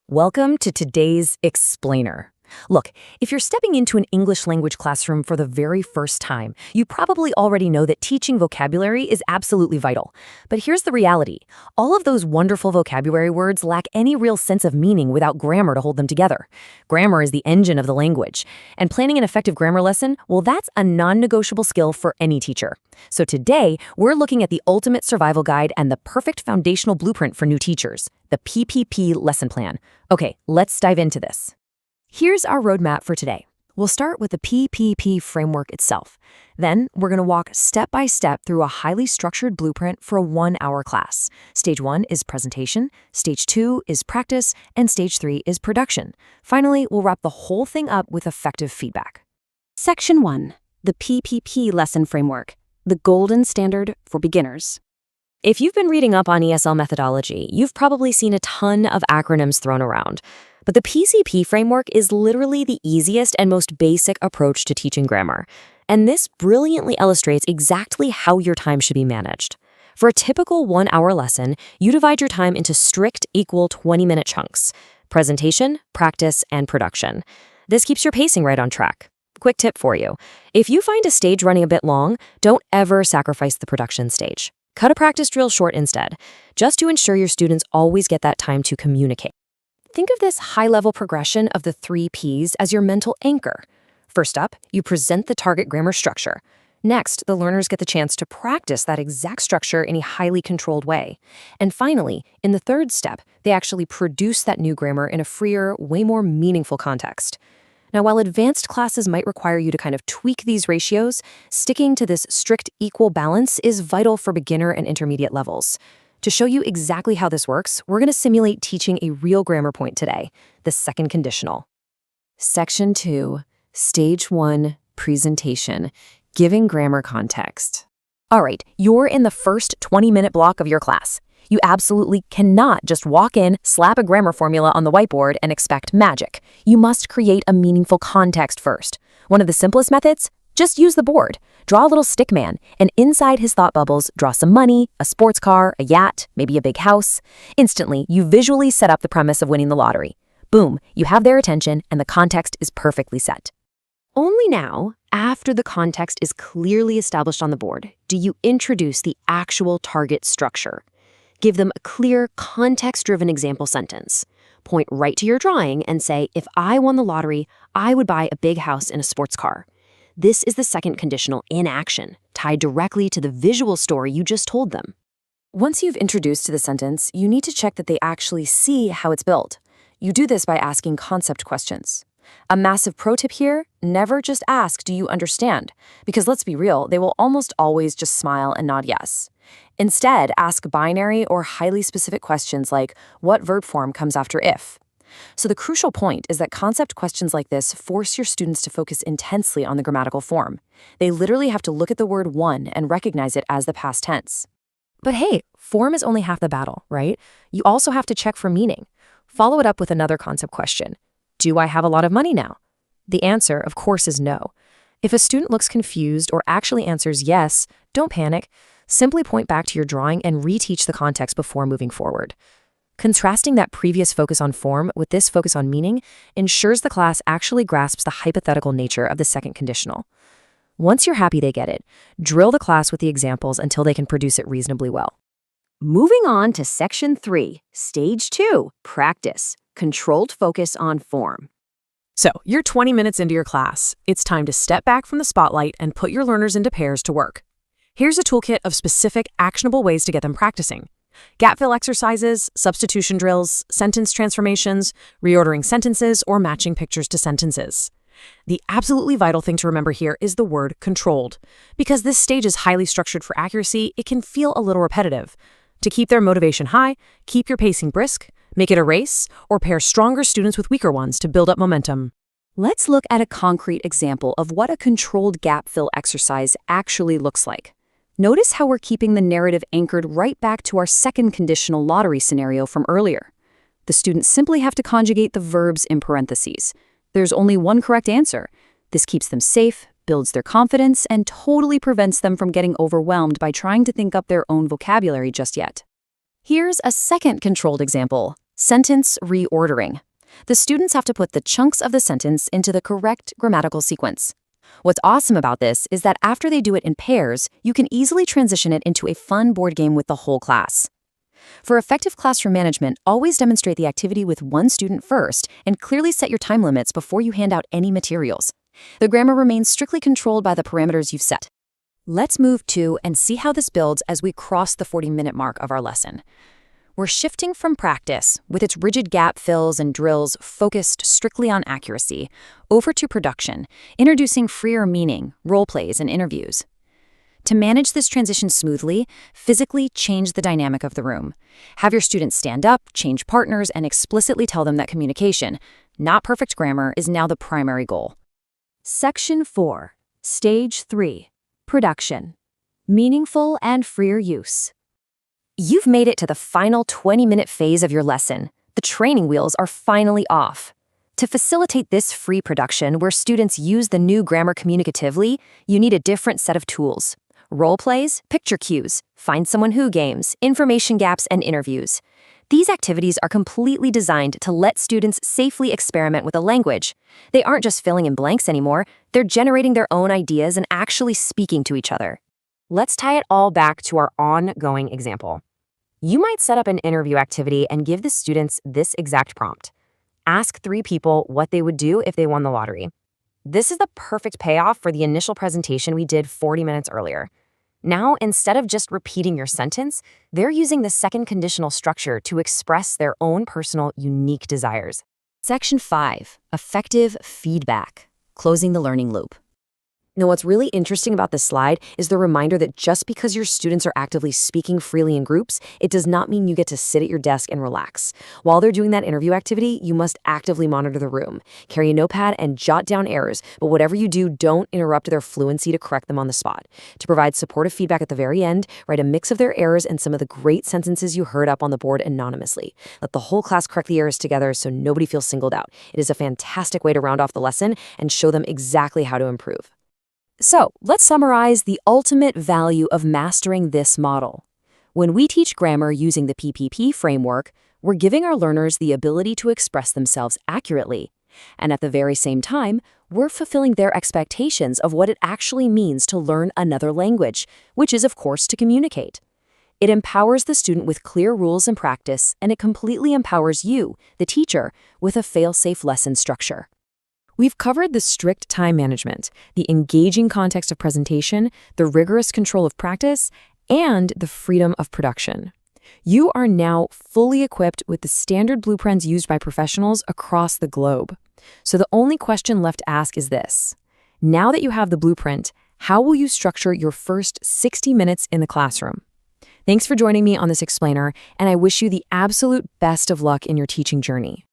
Welcome to today's Explainer. Look, if you're stepping into an English language classroom for the very first time, you probably already know that teaching vocabulary is absolutely vital. But here's the reality. All of those wonderful vocabulary words lack any real sense of meaning without grammar to hold them together. Grammar is the engine of the language. And planning an effective grammar lesson, well, that's a non-negotiable skill for any teacher. So today, we're looking at the ultimate survival guide and the perfect foundational blueprint for new teachers, the PPP lesson plan. Okay, let's dive into this. Here's our roadmap for today. We'll start with the PPP framework itself. Then, we're going to walk step by step through a highly structured blueprint for a 1-hour class. Stage 1 is presentation, Stage 2 is practice, and Stage 3 is production. Finally, we'll wrap the whole thing up with effective feedback. Section 1. The PPP lesson framework, the golden standard for beginners. If you've been reading up on ESL methodology, you've probably seen a ton of acronyms thrown around. But the PCP framework is literally the easiest and most basic approach to teaching grammar. And this brilliantly illustrates exactly how your time should be managed. For a typical 1-hour lesson, you divide your time into strict equal 20-minute chunks: presentation, practice, and production. This keeps your pacing right on track. Quick tip for you. If you find a stage running a bit long, don't ever sacrifice the production stage. Cut a practice drill short instead, just to ensure your students always get that time to communicate. Think of this high-level progression of the 3 Ps as your mental anchor. First up, you present the target grammar structure. Next, the learners get the chance to practice that exact structure in a highly controlled way. And finally, in the third step, they actually produce that new grammar in a freer, way more meaningful context. Now, while advanced classes might require you to kind of tweak these ratios, sticking to this strict equal balance is vital for beginner and intermediate levels. To show you exactly how this works, we're going to simulate teaching a real grammar point today, the second conditional. Section 2, Stage 1, Presentation, Giving Grammar Context. All right, you're in the first 20-minute block of your class. You absolutely cannot just walk in, slap a grammar formula on the whiteboard, and expect magic. You must create a meaningful context first. One of the simplest methods? Just use the board. Draw a little stick man, and inside his thought bubbles, draw some money, a sports car, a yacht, maybe a big house. Instantly, you visually set up the premise of winning the lottery. Boom, you have their attention, and the context is perfectly set. Only now, after the context is clearly established on the board, do you introduce the actual target structure. Give them a clear, context-driven example sentence. Point right to your drawing and say, if I won the lottery, I would buy a big house and a sports car. This is the second conditional in action, tied directly to the visual story you just told them. Once you've introduced to the sentence, you need to check that they actually see how it's built. You do this by asking concept questions. A massive pro tip here, never just ask, do you understand? Because let's be real, they will almost always just smile and nod yes. Instead, ask binary or highly specific questions like, what verb form comes after if? So the crucial point is that concept questions like this force your students to focus intensely on the grammatical form. They literally have to look at the word won and recognize it as the past tense. But hey, form is only half the battle, right? You also have to check for meaning. Follow it up with another concept question. Do I have a lot of money now? The answer, of course, is no. If a student looks confused or actually answers yes, don't panic. Simply point back to your drawing and reteach the context before moving forward. Contrasting that previous focus on form with this focus on meaning ensures the class actually grasps the hypothetical nature of the second conditional. Once you're happy they get it, drill the class with the examples until they can produce it reasonably well. Moving on to Section 3, Stage 2, Practice, Controlled Focus on Form. So, you're 20 minutes into your class. It's time to step back from the spotlight and put your learners into pairs to work. Here's a toolkit of specific, actionable ways to get them practicing. Gap fill exercises, substitution drills, sentence transformations, reordering sentences, or matching pictures to sentences. The absolutely vital thing to remember here is the word controlled. Because this stage is highly structured for accuracy, it can feel a little repetitive. To keep their motivation high, keep your pacing brisk, make it a race, or pair stronger students with weaker ones to build up momentum. Let's look at a concrete example of what a controlled gap fill exercise actually looks like. Notice how we're keeping the narrative anchored right back to our second conditional lottery scenario from earlier. The students simply have to conjugate the verbs in parentheses. There's only one correct answer. This keeps them safe, builds their confidence, and totally prevents them from getting overwhelmed by trying to think up their own vocabulary just yet. Here's a second controlled example. Sentence reordering. The students have to put the chunks of the sentence into the correct grammatical sequence. What's awesome about this is that after they do it in pairs, you can easily transition it into a fun board game with the whole class. For effective classroom management, always demonstrate the activity with one student first and clearly set your time limits before you hand out any materials. The grammar remains strictly controlled by the parameters you've set. Let's move to and see how this builds as we cross the 40-minute mark of our lesson. We're shifting from practice, with its rigid gap fills and drills focused strictly on accuracy, over to production, introducing freer meaning, role plays, and interviews. To manage this transition smoothly, physically change the dynamic of the room. Have your students stand up, change partners, and explicitly tell them that communication, not perfect grammar, is now the primary goal. Section 4. Stage 3. Production. Meaningful and freer use. You've made it to the final 20-minute phase of your lesson. The training wheels are finally off. To facilitate this free production where students use the new grammar communicatively, you need a different set of tools. Role plays, picture cues, find someone who games, information gaps, and interviews. These activities are completely designed to let students safely experiment with a language. They aren't just filling in blanks anymore, they're generating their own ideas and actually speaking to each other. Let's tie it all back to our ongoing example. You might set up an interview activity and give the students this exact prompt. Ask 3 people what they would do if they won the lottery. This is the perfect payoff for the initial presentation we did 40 minutes earlier. Now, instead of just repeating your sentence, they're using the second conditional structure to express their own personal, unique desires. Section 5. Effective feedback. Closing the learning loop. Now, what's really interesting about this slide is the reminder that just because your students are actively speaking freely in groups, it does not mean you get to sit at your desk and relax. While they're doing that interview activity, you must actively monitor the room. Carry a notepad and jot down errors, but whatever you do, don't interrupt their fluency to correct them on the spot. To provide supportive feedback at the very end, write a mix of their errors and some of the great sentences you heard up on the board anonymously. Let the whole class correct the errors together so nobody feels singled out. It is a fantastic way to round off the lesson and show them exactly how to improve. So, let's summarize the ultimate value of mastering this model. When we teach grammar using the PPP framework, we're giving our learners the ability to express themselves accurately. And at the very same time, we're fulfilling their expectations of what it actually means to learn another language, which is, of course, to communicate. It empowers the student with clear rules and practice, and it completely empowers you, the teacher, with a fail-safe lesson structure. We've covered the strict time management, the engaging context of presentation, the rigorous control of practice, and the freedom of production. You are now fully equipped with the standard blueprints used by professionals across the globe. So the only question left to ask is this. Now that you have the blueprint, how will you structure your first 60 minutes in the classroom? Thanks for joining me on this explainer, and I wish you the absolute best of luck in your teaching journey.